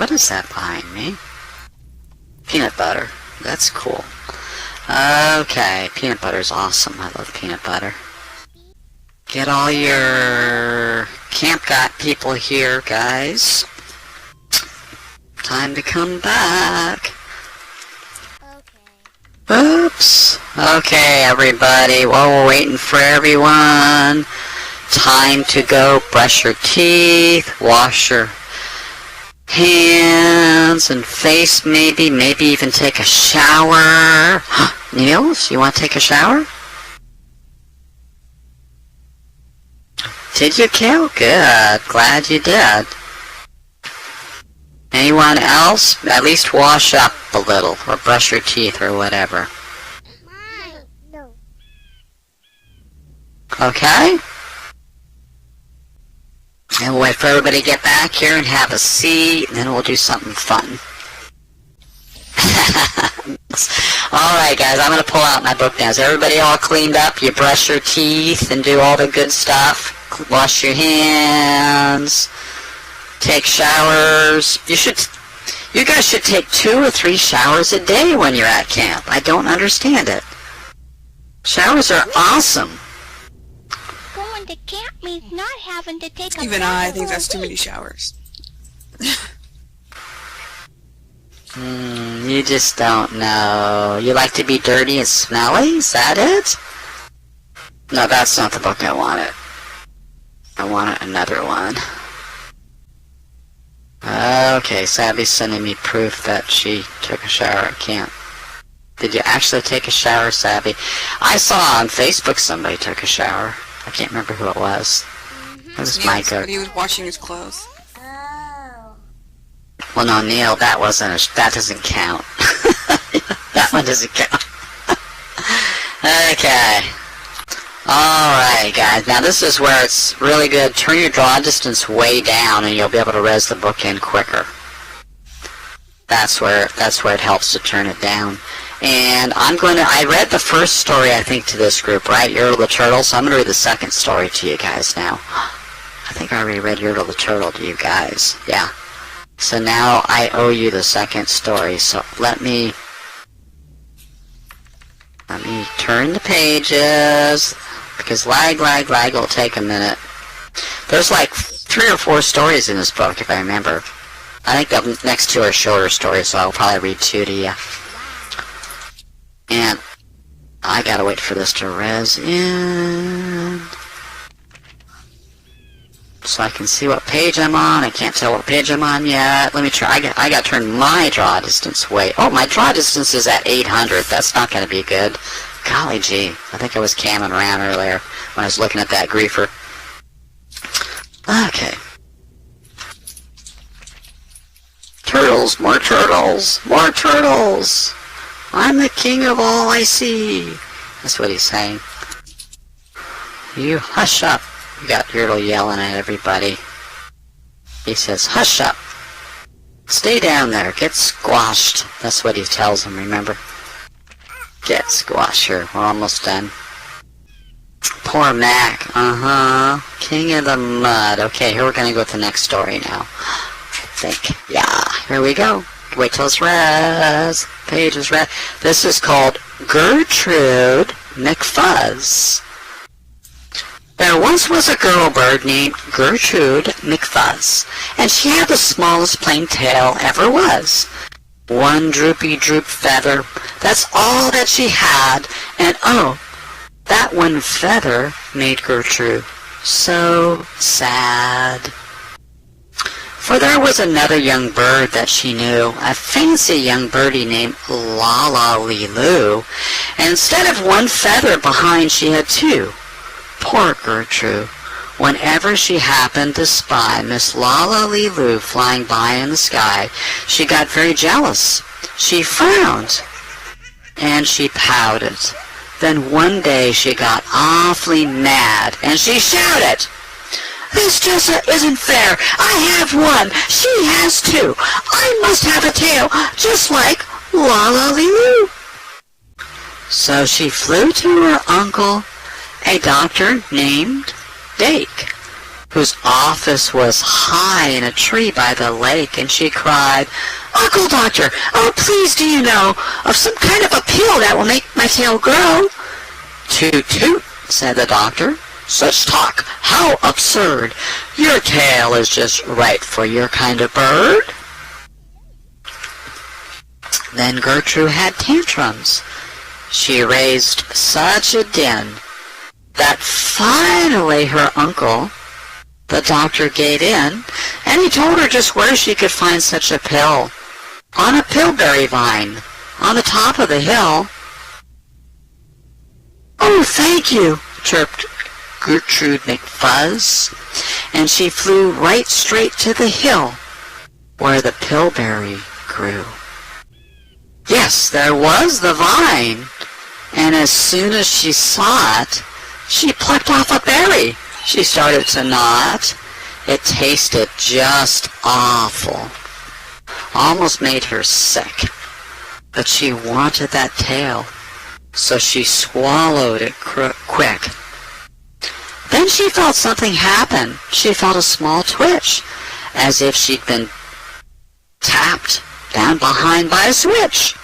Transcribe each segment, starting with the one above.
What is that behind me? Peanut butter. That's cool. Okay, peanut butter's awesome. I love peanut butter. Get all your camp got people here, guys. Time to come back. Oops. Okay, everybody. While we're waiting for everyone, time to go brush your teeth, wash your hands and face, maybe even take a shower. Niels, you want to take a shower? Did you, Kale? Good. Glad you did. Anyone else? At least wash up a little, or brush your teeth, or whatever. No. Okay? And we'll wait for everybody to get back here and have a seat, and then we'll do something fun. Alright guys, I'm going to pull out my book now. Is everybody all cleaned up? You brush your teeth and do all the good stuff? Wash your hands. Take showers. You guys should take 2 or 3 showers a day when you're at camp. I don't understand it. Showers are awesome. Going to camp means not having to take a Even I think that's too many showers. You just don't know. You like to be dirty and smelly? Is that it? No, that's not the book I wanted. I wanted another one. Okay, Savvy's sending me proof that she took a shower at camp. Did you actually take a shower, Savvy? I saw on Facebook somebody took a shower. I can't remember who it was. It was Micah. But he was washing his clothes. Oh. Well, no, Neil, that doesn't count. That one doesn't count. Okay. Alright, guys. Now, this is where it's really good. Turn your draw distance way down, and you'll be able to res the book in quicker. That's where it helps to turn it down. And I read the first story, I think, to this group, right? Yertle the Turtle. So I'm going to read the second story to you guys now. I think I already read Yertle the Turtle to you guys. Yeah. So now I owe you the second story. So let me turn the pages, because lag will take a minute. There's like 3 or 4 stories in this book, if I remember. I think the next 2 are shorter stories, so I'll probably read 2 to you. And I gotta wait for this to res in, so I can see what page I'm on. I can't tell what page I'm on yet. Let me try. I got to turn my draw distance way. Oh, my draw distance is at 800. That's not going to be good. Golly gee. I think I was camming around earlier when I was looking at that griefer. Okay. Turtles, more turtles, more turtles. I'm the king of all I see. That's what he's saying. You hush up. You got Yertle yelling at everybody. He says, hush up. Stay down there. Get squashed. That's what he tells them, remember? Get squashed here. We're almost done. Poor Mac. King of the mud. Okay, here we're going to go with the next story now. I think. Yeah, here we go. Wait till it's res. Page is res. This is called Gertrude McFuzz. There once was a girl bird named Gertrude McFuzz, and she had the smallest plain tail ever was. One droopy droop feather, that's all that she had, and oh, that one feather made Gertrude so sad. For there was another young bird that she knew, a fancy young birdie named La-La-Lee-Loo, and instead of one feather behind she had 2. Poor Gertrude. Whenever she happened to spy Miss La-La-Lee-Loo flying by in the sky, she got very jealous. She frowned, and she pouted. Then one day she got awfully mad, and she shouted, "This just isn't fair. I have 1. She has 2. I must have a tail, just like La-La-Lee-Loo." So she flew to her uncle, a doctor named Dake, whose office was high in a tree by the lake, and she cried, "Uncle Doctor, oh, please, do you know of some kind of a pill that will make my tail grow?" "Toot, toot," said the doctor. "Such talk, how absurd! Your tail is just right for your kind of bird." Then Gertrude had tantrums. She raised such a din that finally her uncle, the doctor, gave in, and he told her just where she could find such a pill. On a pillberry vine, on the top of the hill. "Oh, thank you," chirped Gertrude McFuzz, and she flew right straight to the hill where the pillberry grew. Yes, there was the vine, and as soon as she saw it, she plucked off a berry. She started to gnaw it. It tasted just awful. Almost made her sick. But she wanted that tail, so she swallowed it quick. Then she felt something happen. She felt a small twitch, as if she'd been tapped down behind by a switch.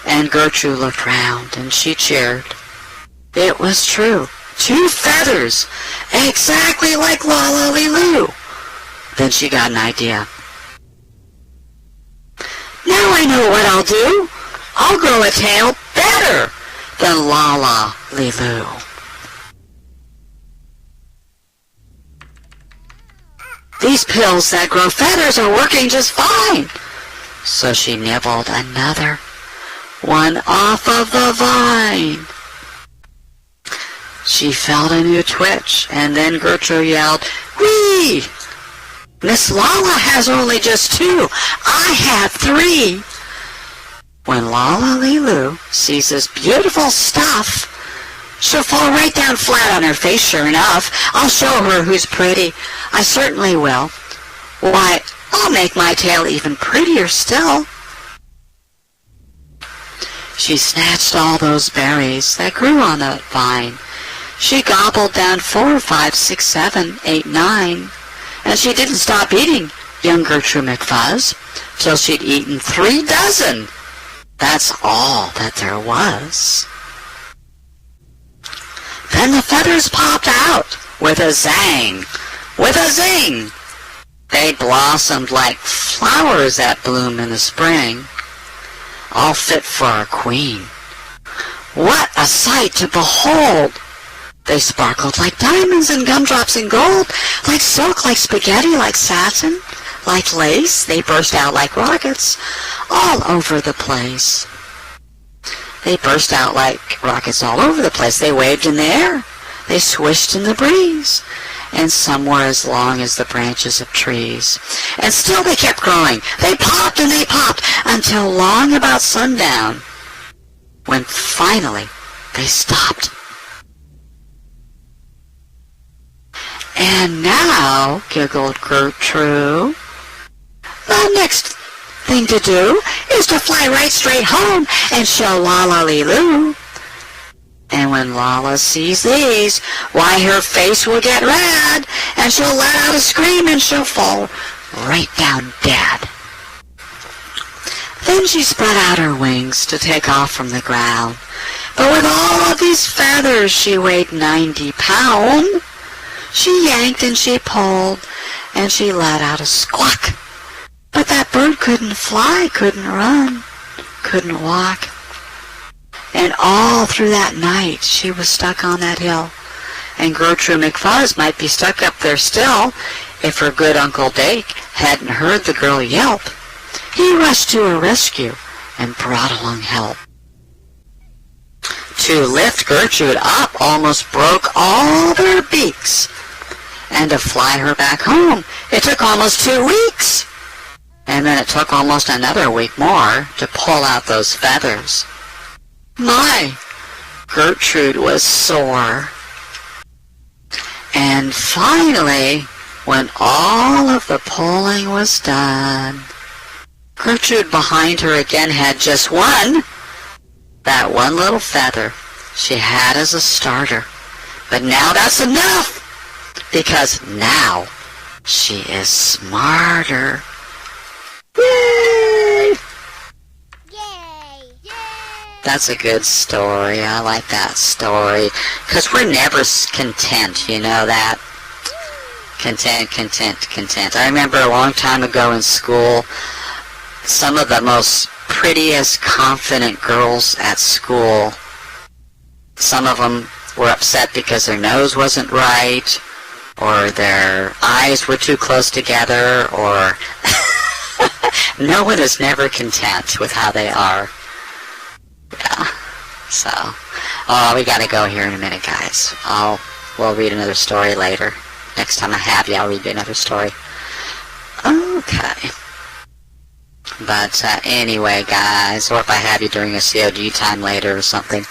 And Gertrude looked round, and she cheered. It was true. 2 feathers, exactly like Lala-Lee-Loo. Then she got an idea. "Now I know what I'll do. I'll grow a tail better than Lala-Lee-Loo." "These pills that grow feathers are working just fine." So she nibbled another one off of the vine. She felt a new twitch, and then Gertrude yelled, "Whee! Miss Lala has only just 2. I have 3. When Lala-Lee-Loo sees this beautiful stuff, she'll fall right down flat on her face, sure enough. I'll show her who's pretty. I certainly will. Why, I'll make my tail even prettier still." She snatched all those berries that grew on that vine. She gobbled down 4, 5, 6, 7, 8, 9, and she didn't stop eating, young Gertrude McFuzz, till she'd eaten 3 dozen. That's all that there was. Then the feathers popped out with a zang, with a zing. They blossomed like flowers that bloom in the spring, all fit for a queen. What a sight to behold! They sparkled like diamonds and gumdrops and gold, like silk, like spaghetti, like satin, like lace. They burst out like rockets all over the place. They burst out like rockets all over the place. They waved in the air. They swished in the breeze. And some were as long as the branches of trees. And still they kept growing. They popped and they popped until long about sundown, when finally they stopped. "And now," giggled Gertrude, "the next thing to do is to fly right straight home and show Lala-Lee-Loo. And when Lala sees these, why, her face will get red, and she'll let out a scream, and she'll fall right down dead." Then she spread out her wings to take off from the ground. But with all of these feathers, she weighed 90 pounds. She yanked and she pulled, and she let out a squawk. But that bird couldn't fly, couldn't run, couldn't walk. And all through that night, she was stuck on that hill. And Gertrude McFuzz might be stuck up there still if her good Uncle Dake hadn't heard the girl yelp. He rushed to her rescue and brought along help. To lift Gertrude up almost broke all their beaks. And to fly her back home, it took almost 2 weeks. And then it took almost another week more to pull out those feathers. My, Gertrude was sore. And finally, when all of the pulling was done, Gertrude behind her again had just one. That one little feather she had as a starter. But now that's enough. Because now she is smarter. Yay! Yay! Yay! That's a good story. I like that story. Because we're never content, you know that? Content, content, content. I remember a long time ago in school, some of the most prettiest, confident girls at school, some of them were upset because their nose wasn't right, or their eyes were too close together, or no one is never content with how they are. Yeah. So, we gotta go here in a minute, guys. We'll read another story later. Next time I have you, I'll read you another story. Okay. But anyway, guys, or if I have you during a COD time later or something,